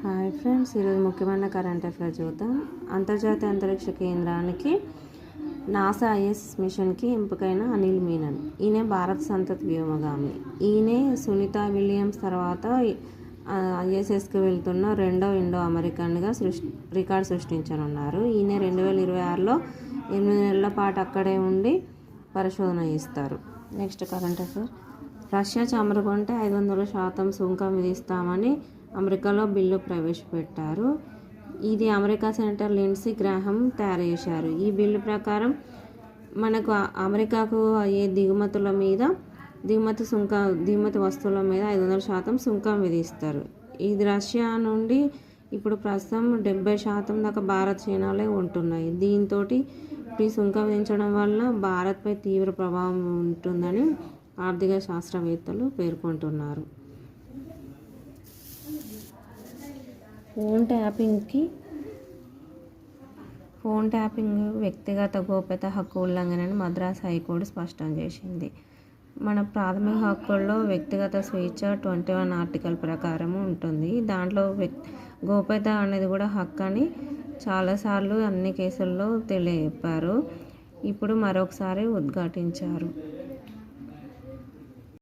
Hi friends, ఈరోజు ముఖ్యమైన current affair చూద్దాం. అంతర్జాతీయ అంతరిక్ష కేంద్రానికి నాసా ఐఎస్ఎస్ మిషన్కి ఎంపికైన అనిల్ మీనన్. ఈయన భారత సంతతి వ్యోమగామి. ఈయనే సునీత విలియమ్స్ తర్వాత ఐఎస్ఎస్కి వెళ్తున్న రెండో ఇండో అమెరికన్గా రికార్డు సృష్టించనున్నారు. ఈయన 2026లో 8 నెలల పాటు అక్కడే ఉండి పరిశోధన చేస్తారు. Next current affair. రష్యా చమురు కొంటే 500% సుంకం విధిస్తామని అమెరికాలో బిల్లు ప్రవేశపెట్టారు. ఇది అమెరికా సెనేటర్ లిండ్సీ గ్రాహం తయారు చేశారు. ఈ బిల్లు ప్రకారం మనకు అమెరికాకు అయ్యే దిగుమతి వస్తువుల మీద 500% సుంకం విధిస్తారు. ఇది రష్యా నుండి ఇప్పుడు ప్రస్తుతం 70% దాకా భారత్ చైనాలే ఉంటున్నాయి. దీంతో ఈ సుంకం విధించడం వల్ల భారత్పై తీవ్ర ప్రభావం ఉంటుందని ఆర్థిక శాస్త్రవేత్తలు పేర్కొంటున్నారు. ఫోన్ ట్యాపింగ్ వ్యక్తిగత గోప్యత హక్కు ఉల్లంఘనని మద్రాస్ హైకోర్టు స్పష్టం చేసింది. మన ప్రాథమిక హక్కుల్లో వ్యక్తిగత స్వేచ్ఛ 21 ఆర్టికల్ ప్రకారం ఉంటుంది. దాంట్లో గోప్యత అనేది కూడా హక్కు అని చాలాసార్లు అన్ని కేసుల్లో తెలియజెప్పారు. ఇప్పుడు మరొకసారి ఉద్ఘాటించారు.